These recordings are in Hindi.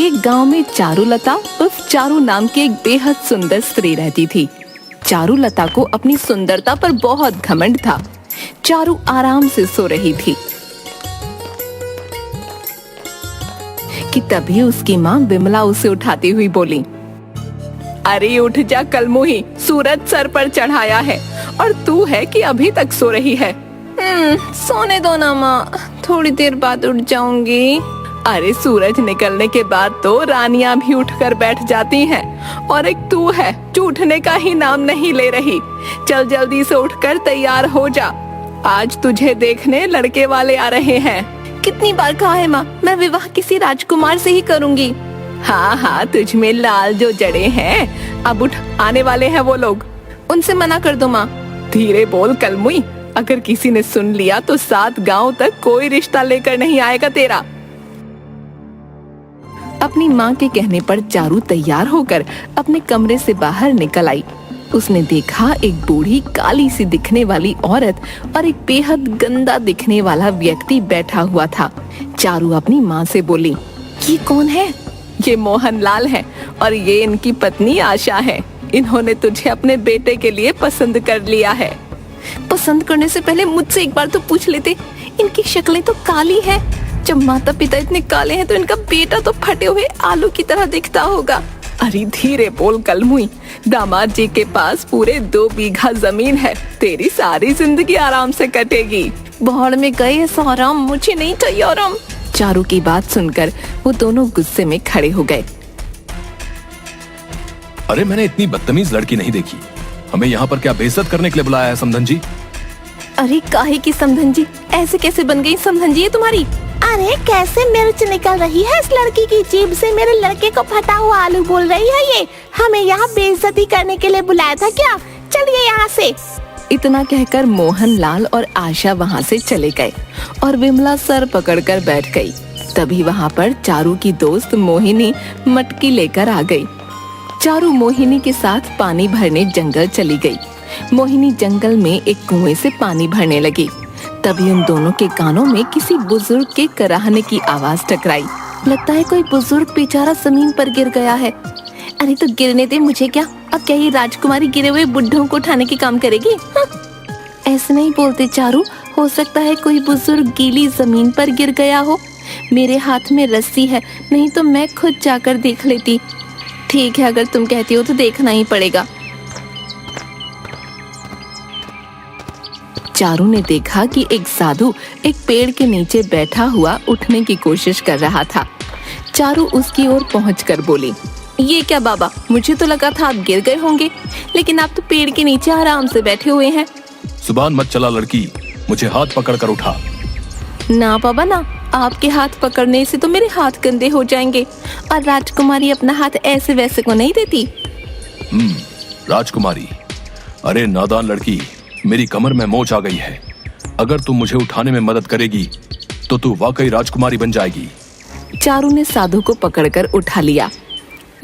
एक गांव में चारुलता उर्फ चारू नाम की एक बेहद सुंदर स्त्री रहती थी। चारुलता को अपनी सुंदरता पर बहुत घमंड था। चारू आराम से सो रही थी कि तभी उसकी माँ विमला उसे उठाती हुई बोली, अरे उठ जा कलमुही, सूरज सर पर चढ़ाया है और तू है कि अभी तक सो रही है। सोने दो ना माँ, थोड़ी देर बाद उठ जाऊंगी। अरे सूरज निकलने के बाद तो रानियां भी उठकर बैठ जाती हैं और एक तू है जो उठने का ही नाम नहीं ले रही। चल जल्दी से उठकर तैयार हो जा, आज तुझे देखने लड़के वाले आ रहे हैं। कितनी बार कहा है माँ, मैं विवाह किसी राजकुमार से ही करूंगी। हाँ हाँ, तुझ में लाल जो जड़े हैं, अब उठ, आने वाले हैं वो लोग, उनसे मना कर दो माँ। धीरे बोल कलमुई, अगर किसी ने सुन लिया तो 7 गांव तक कोई रिश्ता लेकर नहीं आएगा तेरा। अपनी माँ के कहने पर चारू तैयार होकर अपने कमरे से बाहर निकल आई। उसने देखा एक बूढ़ी काली सी दिखने वाली औरत और एक बेहद गंदा दिखने वाला व्यक्ति बैठा हुआ था। चारू अपनी माँ से बोली, ये कौन है? ये मोहनलाल है और ये इनकी पत्नी आशा है। इन्होंने तुझे अपने बेटे के लिए पसंद कर लिया है। पसंद करने से पहले मुझसे एक बार तो पूछ लेते, इनकी शक्लें तो काली हैं। जब माता पिता इतने काले हैं तो इनका बेटा तो फटे हुए आलू की तरह दिखता होगा। अरे धीरे बोल कलमुई, दामाद जी के पास पूरे 2 बीघा जमीन है, तेरी सारी जिंदगी आराम से कटेगी। बाहर में गए सारा, मुझे नहीं चाहिए आराम। चारू की बात सुनकर वो दोनों गुस्से में खड़े हो गए। अरे मैंने इतनी बदतमीज लड़की नहीं देखी। हमें यहाँ पर क्या बेइज्जत करने के लिए बुलाया है समधन जी? अरे काहे की समधन जी, ऐसे कैसे बन गई समधन जी ये तुम्हारी? अरे कैसे मिर्च निकल रही है इस लड़की की जीभ से, मेरे लड़के को फटा हुआ आलू बोल रही है ये। हमें यहाँ बेइज्जती करने के लिए बुलाया था क्या? चलिए यहाँ से। इतना कहकर मोहनलाल और आशा वहाँ से चले गए और विमला सर पकड़कर बैठ गई। तभी वहाँ पर चारू की दोस्त मोहिनी मटकी लेकर आ गई। चारू मोहिनी के साथ पानी भरने जंगल चली गई। मोहिनी जंगल में एक कुएं से पानी भरने लगी। तभी उन दोनों के कानों में किसी बुजुर्ग के कराहने की आवाज टकराई। लगता है कोई बुजुर्ग बेचारा जमीन पर गिर गया है। अरे तो गिरने दे, मुझे क्या, अब क्या ये राजकुमारी गिरे हुए बुढ़ों को उठाने के काम करेगी? हाँ? ऐसे नहीं बोलते चारू, हो सकता है कोई बुजुर्ग गीली जमीन पर गिर गया हो। मेरे हाथ में रस्सी है, नहीं तो मैं खुद जाकर देख लेती। ठीक है, अगर तुम कहती हो तो देखना ही पड़ेगा। चारू ने देखा कि एक साधु एक पेड़ के नीचे बैठा हुआ उठने की कोशिश कर रहा था। चारू उसकी ओर पहुंचकर बोली, ये क्या बाबा, मुझे तो लगा था आप गिर गए होंगे, लेकिन आप तो पेड़ के नीचे आराम से बैठे हुए हैं। जुबान मत चला लड़की, मुझे हाथ पकड़ कर उठा। ना बाबा ना, आपके हाथ पकड़ने से तो मेरे हाथ गंदे हो जाएंगे और राजकुमारी अपना हाथ ऐसे वैसे को नहीं देती। राजकुमारी? अरे नादान लड़की, मेरी कमर में मोच आ गई है। अगर तुम मुझे उठाने में मदद करेगी तो तू वाकई राजकुमारी बन जाएगी। चारू ने साधु को पकड़कर उठा लिया।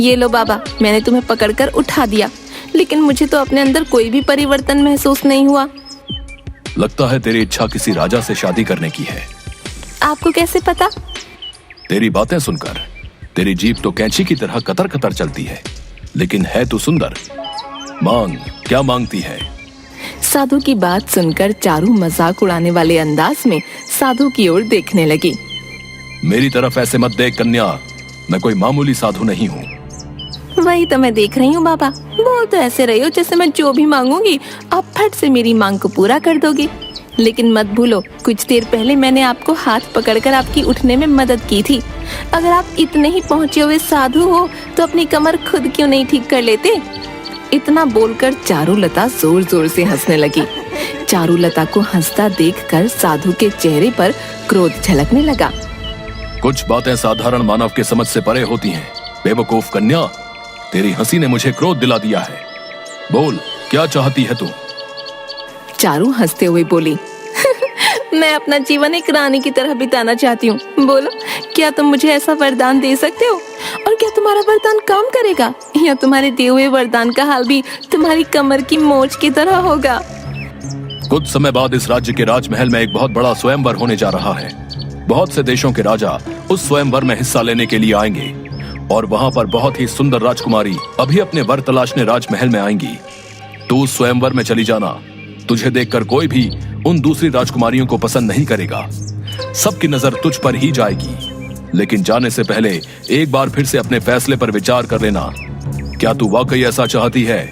ये लो बाबा, मैंने तुम्हें पकड़कर उठा दिया, लेकिन मुझे तो अपने अंदर कोई भी परिवर्तन महसूस नहीं हुआ। लगता है तेरी इच्छा किसी राजा से शादी करने की है। आपको कैसे पता? तेरी बातें सुनकर। तेरी जीभ तो कैंची की तरह कतर कतर चलती है, लेकिन है तू सुंदर। मांग, क्या मांगती है? साधु की बात सुनकर चारू मजाक उड़ाने वाले अंदाज में साधु की ओर देखने लगी। मेरी तरफ ऐसे मत देख कन्या, मैं कोई मामूली साधु नहीं हूँ। वही तो मैं देख रही हूँ बाबा, बोल तो ऐसे रही हो जैसे मैं जो भी मांगूंगी आप फट से मेरी मांग को पूरा कर दोगी। लेकिन मत भूलो, कुछ देर पहले मैंने आपको हाथ पकड़कर आपकी उठने में मदद की थी। अगर आप इतने ही पहुँचे हुए साधु हो तो अपनी कमर खुद क्यों नहीं ठीक कर लेते? इतना बोलकर चारुलता जोर जोर से हंसने लगी। चारुलता को हंसता देखकर साधु के चेहरे पर क्रोध झलकने लगा। कुछ बातें साधारण मानव के समझ से परे होती हैं। बेवकूफ कन्या, तेरी हंसी ने मुझे क्रोध दिला दिया है। बोल, क्या चाहती है तू? चारू हंसते हुए बोली, मैं अपना जीवन एक रानी की तरह बिताना चाहती हूँ। बोलो, क्या तुम मुझे ऐसा वरदान दे सकते हो? और क्या तुम्हारा वरदान काम करेगा, या तुम्हारे दिए हुए वरदान का हाल भी तुम्हारी कमर की मोच की तरह होगा? कुछ समय बाद इस राज्य के राजमहल में एक बहुत बड़ा स्वयंवर होने जा रहा है। बहुत से देशों के राजा उस स्वयंवर में हिस्सा लेने के लिए आएंगे और वहां पर बहुत ही सुंदर राजकुमारी अभी अपने वर तलाशने राजमहल में आएंगी। तू स्वयंवर में चली जाना। तुझे देखकर कोई भी उन दूसरी राजकुमारियों को पसंद नहीं करेगा। सबकी नजर तुझ पर ही जाएगी। लेकिन जाने से पहले एक बार फिर से अपने फैसले पर विचार कर लेना। क्या तू वाकई ऐसा चाहती है?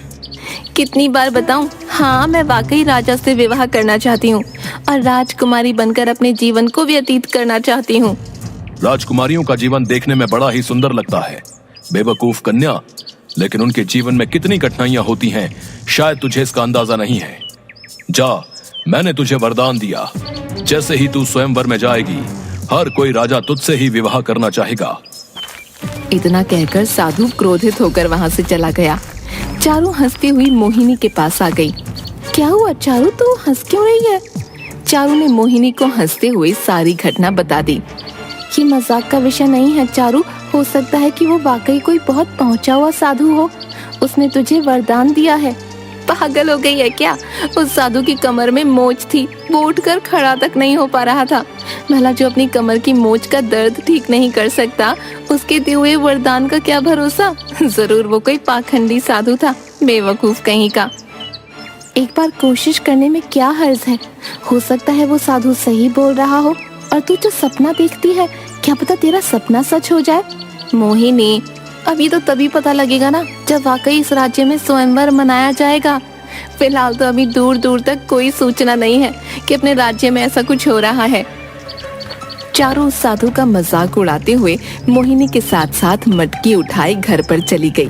कितनी बार बताऊं? हाँ, मैं वाकई राजा से विवाह करना चाहती हूँ और राजकुमारी बनकर अपने जीवन को व्यतीत करना चाहती हूँ। राजकुमारियों का जीवन देखने में बड़ा ही सुंदर लगता है बेवकूफ कन्या, लेकिन उनके जीवन में कितनी कठिनाइयां होती हैं शायद तुझे इसका अंदाजा नहीं है। जा, मैंने तुझे वरदान दिया, जैसे ही तू स्वयंवर में जाएगी हर कोई राजा तुझसे ही विवाह करना चाहेगा। इतना कहकर साधु क्रोधित होकर वहां से चला गया। चारू हंसती हुई मोहिनी के पास आ गई। क्या हुआ चारू, तू हंस क्यों रही है? चारू ने मोहिनी को हंसते हुए सारी घटना बता दी। ये मजाक का विषय नहीं है चारू, हो सकता है कि वो वाकई कोई बहुत पहुंचा हुआ साधु हो। उसने तुझे वरदान दिया है। पागल हो गई है क्या? उस साधु की कमर में मोच थी, वो उठकर खड़ा तक नहीं हो पा रहा था। भला जो अपनी कमर की मोच का दर्द ठीक नहीं कर सकता, उसके दिए हुए वरदान का क्या भरोसा? जरूर वो कोई पाखंडी साधु था, बेवकूफ कहीं का। एक बार कोशिश करने में क्या हर्ज है? हो सकता है वो साधु सही बोल रहा हो और तू जो सपना देखती है, क्या पता तेरा सपना सच हो जाए। मोहिनी, अभी तो तभी पता लगेगा ना जब वाकई इस राज्य में स्वयंवर मनाया जाएगा। फिलहाल तो अभी दूर दूर तक कोई सूचना नहीं है कि अपने राज्य में ऐसा कुछ हो रहा है। चारू उस साधु का मजाक उड़ाते हुए मोहिनी के साथ साथ मटकी उठाए घर पर चली गई।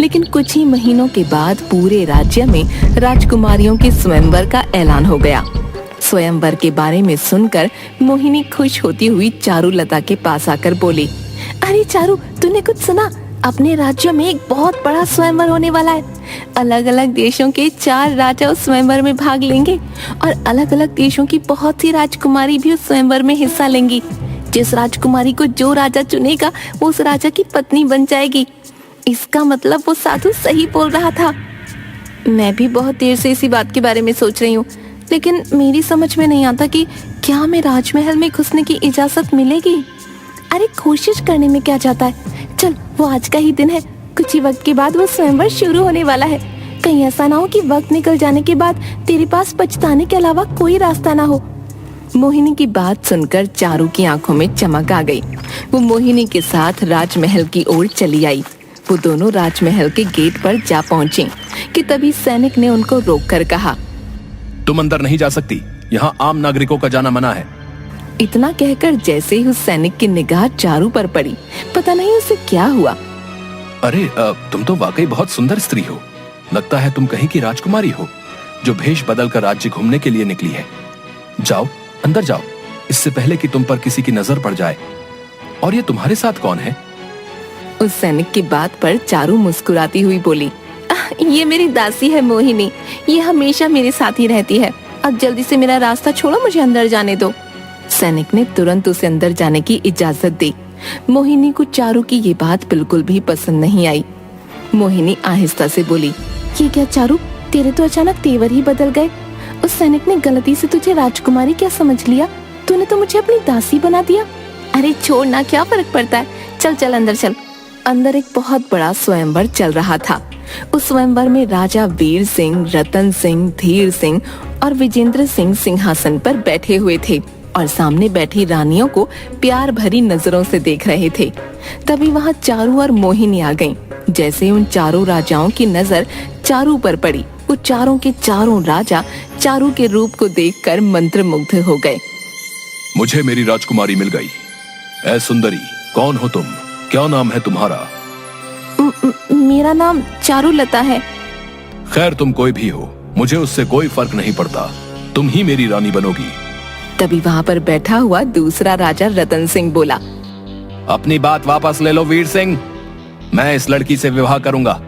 लेकिन कुछ ही महीनों के बाद पूरे राज्य में राजकुमारियों के स्वयंवर का ऐलान हो गया। स्वयंवर के बारे में सुनकर मोहिनी खुश होती हुई चारुलता के पास आकर बोली, अरे चारू, तूने कुछ सुना? अपने राज्य में एक बहुत बड़ा स्वयंवर होने वाला है। अलग अलग देशों के 4 राजा उस स्वयंवर में भाग लेंगे और अलग अलग देशों की बहुत सी राजकुमारी भी उस स्वयंवर में हिस्सा लेंगी। जिस राजकुमारी को जो राजा चुनेगा वो उस राजा की पत्नी बन जाएगी। इसका मतलब वो साधु सही बोल रहा था। मैं भी बहुत देर से इसी बात के बारे में सोच रही हूँ, लेकिन मेरी समझ में नहीं आता कि क्या हमें राजमहल में घुसने की इजाजत मिलेगी। अरे कोशिश करने में क्या जाता है, चल वो आज का ही दिन है। कुछ ही वक्त के बाद वो स्वयंवर शुरू होने वाला है। कहीं ऐसा ना हो कि वक्त निकल जाने के बाद तेरे पास पछताने के अलावा कोई रास्ता ना हो। मोहिनी की बात सुनकर चारू की आंखों में चमक आ गई। वो मोहिनी के साथ राजमहल की ओर चली आई। वो दोनों राजमहल के गेट पर जा पहुंचे कि तभी सैनिक ने उनको रोककर कहा, तुम अंदर नहीं जा सकती, यहाँ आम नागरिकों का जाना मना है। इतना कहकर जैसे ही उस सैनिक की निगाह चारू पर पड़ी, पता नहीं उसे क्या हुआ। अरे तुम तो वाकई बहुत सुंदर स्त्री हो। लगता है तुम कहीं की राजकुमारी हो जो भेष बदल कर राज्य घूमने के लिए निकली है। जाओ अंदर जाओ, इससे पहले कि तुम पर किसी की नजर पड़ जाए। और ये तुम्हारे साथ कौन है? उस सैनिक की बात पर चारू मुस्कुराती हुई बोली, ये मेरी दासी है मोहिनी। ये हमेशा मेरे साथ ही रहती है। अब जल्दी से मेरा रास्ता छोड़ो, मुझे अंदर जाने दो। सैनिक ने तुरंत उसे अंदर जाने की इजाजत दी। मोहिनी को चारू की ये बात बिल्कुल भी पसंद नहीं आई। मोहिनी आहिस्ता से बोली, ये क्या चारू, तेरे तो अचानक तेवर ही बदल गए। उस सैनिक ने गलती से तुझे राजकुमारी क्या समझ लिया? तूने तो मुझे अपनी दासी बना दिया। अरे छोड़ ना, क्या फर्क पड़ता है, चल चल अंदर चल। अंदर एक बहुत बड़ा स्वयंवर चल रहा था। उस स्वयंवर में राजा वीर सिंह, रतन सिंह, धीर सिंह और विजेंद्र सिंह सिंहासन पर बैठे हुए थे और सामने बैठी रानियों को प्यार भरी नजरों से देख रहे थे। तभी वहाँ चारू और मोहिनी आ गईं। जैसे ही उन चारों राजाओं की नजर चारू पर पड़ी, वो चारों के चारों राजा चारू के रूप को देखकर मंत्रमुग्ध हो गए। मुझे मेरी राजकुमारी मिल गई। ऐ सुंदरी, कौन हो तुम? क्या नाम है तुम्हारा? मेरा नाम चारुलता है। खैर तुम कोई भी हो, मुझे उससे कोई फर्क नहीं पड़ता। तुम ही मेरी रानी बनोगी। तभी वहाँ पर बैठा हुआ दूसरा राजा रतन सिंह बोला, अपनी बात वापस ले लो वीर सिंह। मैं इस लड़की से विवाह करूंगा।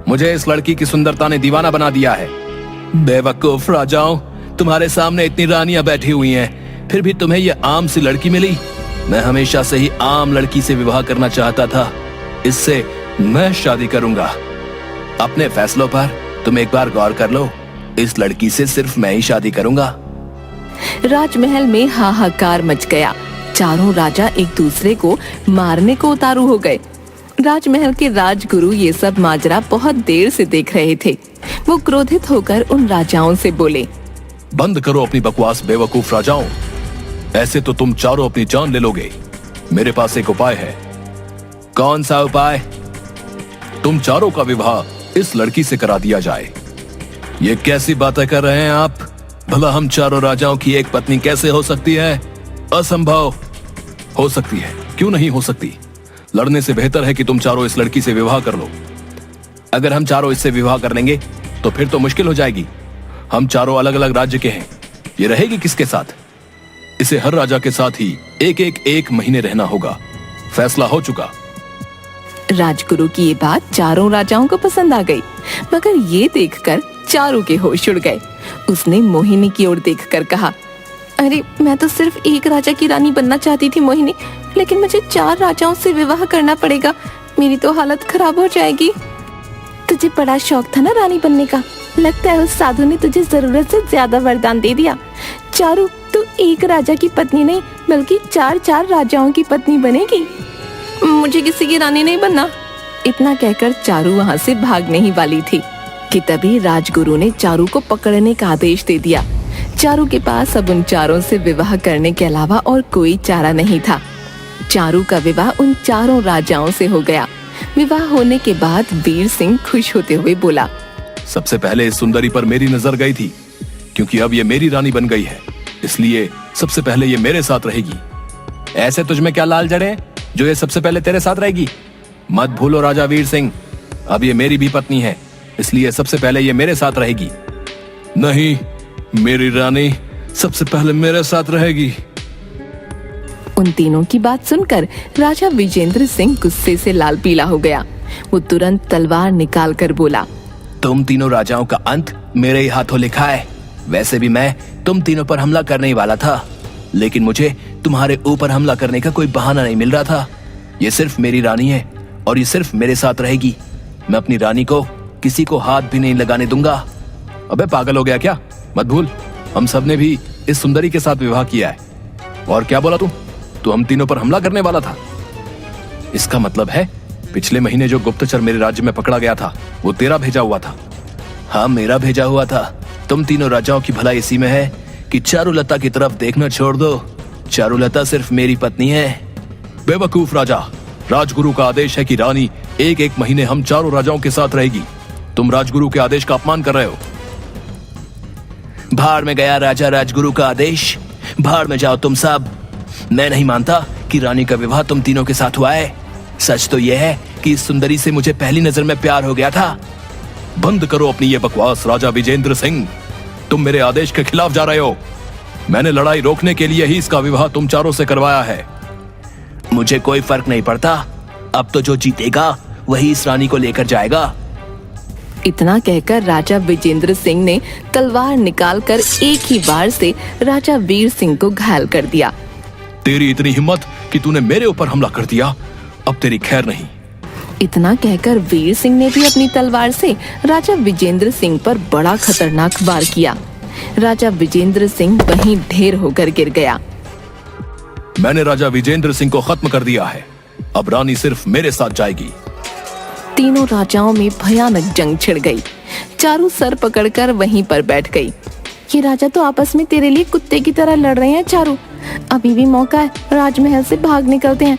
मुझे इस लड़की की सुंदरता ने दीवाना बना दिया है। बेवकूफ राजाओं, तुम्हारे सामने इतनी रानियां बैठी हुई हैं, फिर भी तुम्हें ये आम सी लड़की मिली। मैं हमेशा से ही आम लड़की से विवाह करना चाहता था। इससे मैं शादी करूंगा। अपने फैसलों पर तुम एक बार गौर कर लो। इस लड़की से सिर्फ मैं ही शादी करूंगा। राजमहल में हाहाकार मच गया। चारों राजा एक दूसरे को मारने को उतारू हो गए। राजमहल के राजगुरु ये सब माजरा बहुत देर से देख रहे थे। वो क्रोधित होकर उन राजाओं से बोले, बंद करो अपनी बकवास बेवकूफ राजाओं। ऐसे तो तुम चारों अपनी जान ले लोगे। मेरे पास एक उपाय है। कौन सा उपाय? तुम चारों का विवाह इस लड़की से करा दिया जाए। ये कैसी बातें कर रहे हैं आप? भला हम चारों राजाओं की एक पत्नी कैसे हो सकती है? असंभव। हो सकती है, क्यों नहीं हो सकती? लड़ने से बेहतर है कि तुम चारों इस लड़की से विवाह कर लो। अगर हम चारों इससे विवाह कर लेंगे तो फिर तो मुश्किल हो जाएगी। हम चारों अलग अलग राज्य के हैं। ये रहेगी किसके साथ? इसे हर राजा के साथ ही एक महीने रहना होगा। फैसला हो चुका। राजगुरु की ये बात चारों राजाओं को पसंद आ गई, मगर ये देखकर चारों के होश उड़ गए। उसने मोहिनी की ओर देखकर कहा, अरे मैं तो सिर्फ एक राजा की रानी बनना चाहती थी मोहिनी, लेकिन मुझे 4 राजाओं से विवाह करना पड़ेगा। मेरी तो हालत खराब हो जाएगी। तुझे बड़ा शौक था ना रानी बनने का। लगता है उस साधु ने तुझे जरूरत से ज्यादा वरदान दे दिया। चारू, तू एक राजा की पत्नी नहीं बल्कि 4 राजाओं की पत्नी बनेगी। मुझे किसी की रानी नहीं बनना। इतना कहकर चारू वहाँ से भागने ही वाली थी कि तभी राजगुरु ने चारू को पकड़ने का आदेश दे दिया। चारू के पास अब उन चारों से विवाह करने के अलावा और कोई चारा नहीं था। चारू का विवाह उन 4 राजाओं से हो गया। विवाह होने के बाद वीर सिंह खुश होते हुए बोला, सबसे पहले इस सुंदरी पर मेरी नजर गई थी, क्योंकि अब ये मेरी रानी बन गई है, इसलिए सबसे पहले ये मेरे साथ रहेगी। ऐसे तुझ में क्या लाल जड़े जो ये सबसे पहले तेरे साथ रहेगी? मत भूलो राजा वीर सिंह, अब ये मेरी भी पत्नी है, इसलिए सबसे पहले ये मेरे साथ रहेगी। नहीं, मेरी रानी सबसे पहले मेरे साथ रहेगी। उन तीनों की बात सुनकर राजा विजेंद्र सिंह गुस्से से लाल पीला हो गया। वो तुरंत तलवार निकाल कर बोला, तुम तीनों राजाओं का अंत मेरे ही हाथों लिखा है। वैसे भी मैं तुम तीनों पर हमला करने ही वाला था, लेकिन मुझे तुम्हारे ऊपर हमला करने का कोई बहाना नहीं मिल रहा था। ये सिर्फ मेरी रानी है और ये सिर्फ मेरे साथ रहेगी। मैं अपनी रानी को किसी को हाथ भी नहीं लगाने दूंगा। अबे पागल हो गया क्या? मत भूल, हम सब ने भी इस सुंदरी के साथ विवाह किया है। और क्या बोला तू हम तीनों पर हमला करने वाला था? इसका मतलब है पिछले महीने जो गुप्तचर मेरे राज्य में पकड़ा गया था वो तेरा भेजा हुआ था। हाँ, मेरा भेजा हुआ था। तुम तीनों राजाओं की भलाई इसी में है कि चारुलता की तरफ देखना छोड़ दो। चारुलता सिर्फ मेरी पत्नी है। बेवकूफ राजा, राजगुरु का आदेश है कि रानी एक महीने हम 4 राजाओं के साथ रहेगी। तुम राजगुरु के आदेश का अपमान कर रहे हो। भाड़ में गया राजा राजगुरु का आदेश। भाड़ में जाओ तुम सब। मैं नहीं मानता कि रानी का विवाह तुम तीनों के साथ हुआ है। सच तो यह है कि इस सुंदरी से मुझे पहली नजर में प्यार हो गया था। बंद करो अपनी ये बकवास राजा विजेंद्र सिंह। तुम मेरे आदेश के खिलाफ जा रहे हो। मैंने लड़ाई रोकने के लिए ही इसका विवाह तुम चारों से करवाया है। मुझे कोई फर्क नहीं पड़ता। अब तो जो जीतेगा वही इस रानी को लेकर जाएगा। इतना कहकर राजा विजेंद्र सिंह ने तलवार निकालकर एक ही बार से राजा वीर सिंह को घायल कर दिया। तेरी इतनी हिम्मत कि तूने मेरे ऊपर हमला कर दिया, अब तेरी खैर नहीं। इतना कहकर वीर सिंह ने भी अपनी तलवार से राजा विजेंद्र सिंह पर बड़ा खतरनाक वार किया। राजा विजेंद्र सिंह वहीं ढेर होकर गिर गया। मैंने राजा विजेंद्र सिंह को खत्म कर दिया है। अब रानी सिर्फ मेरे साथ जाएगी। तीनों राजाओं में भयानक जंग छिड़ गई। चारू सर पकड़कर वहीं पर बैठ गई। ये राजा तो आपस में तेरे लिए कुत्ते की तरह लड़ रहे हैं चारू। अभी भी मौका है, राजमहल से भाग निकलते हैं।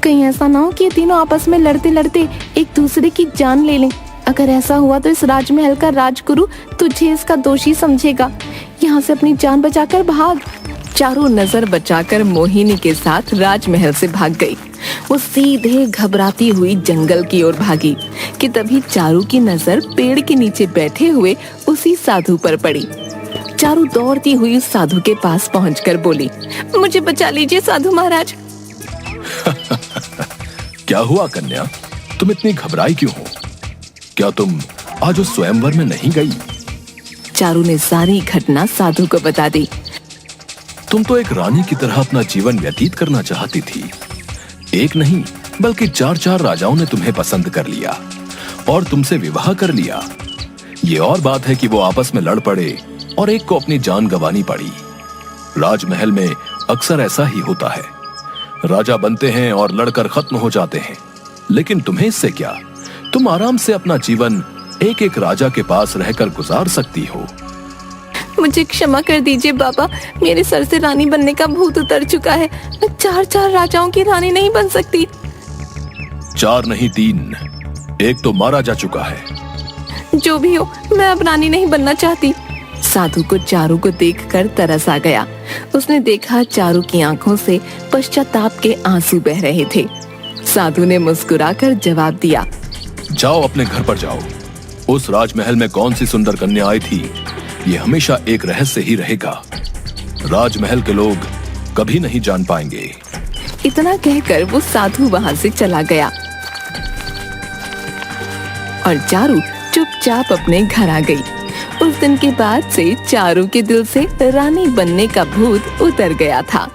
कहीं ऐसा ना हो कि ये तीनों आपस में लड़ते लड़ते एक दूसरे की जान ले लें। अगर ऐसा हुआ तो इस राजमहल का राजगुरु तुझे इसका दोषी समझेगा। यहाँ से अपनी जान बचाकर भाग। चारू नजर बचाकर मोहिनी के साथ राजमहल से भाग गई। वो सीधे घबराती हुई जंगल की ओर भागी कि तभी चारू की नजर पेड़ के नीचे बैठे हुए उसी साधु पर पड़ी। चारू दौड़ती हुई उस साधु के पास पहुंचकर बोली, मुझे बचा लीजिए साधु महाराज। क्या हुआ कन्या, तुम इतनी घबराई क्यों हो? क्या तुम आज उस स्वयंवर में नहीं गई? चारू ने सारी घटना साधु को बता दी। तुम तो एक रानी की तरह अपना जीवन व्यतीत करना चाहती थी। एक नहीं बल्कि 4 राजाओं ने तुम्हें पसंद कर लिया और तुमसे विवाह कर लिया। ये और बात है कि वो आपस में लड़ पड़े और एक को अपनी जान गंवानी पड़ी। राजमहल में अक्सर ऐसा ही होता है। राजा बनते हैं और लड़कर खत्म हो जाते हैं। लेकिन तुम्हें इससे क्या? तुम आराम से अपना जीवन एक एक राजा के पास रहकर गुजार सकती हो। मुझे क्षमा कर दीजिए बाबा, मेरे सर से रानी बनने का भूत उतर चुका है। मैं 4 राजाओं की रानी नहीं बन सकती। 4 नहीं 3, एक तो मारा जा चुका है। जो भी हो, मैं अब रानी नहीं बनना चाहती। साधु को चारू को देखकर तरस आ गया। उसने देखा चारू की आंखों से पश्चाताप के आंसू बह रहे थे। साधु ने मुस्कुराकर जवाब दिया, जाओ अपने घर पर जाओ। उस राजमहल में कौन सी सुंदर कन्या आई थी, ये हमेशा एक रहस्य ही रहेगा। राजमहल के लोग कभी नहीं जान पाएंगे। इतना कहकर वो साधु वहां से चला गया और चारू चुपचाप अपने घर आ गई। उस दिन के बाद से चारू के दिल से रानी बनने का भूत उतर गया था।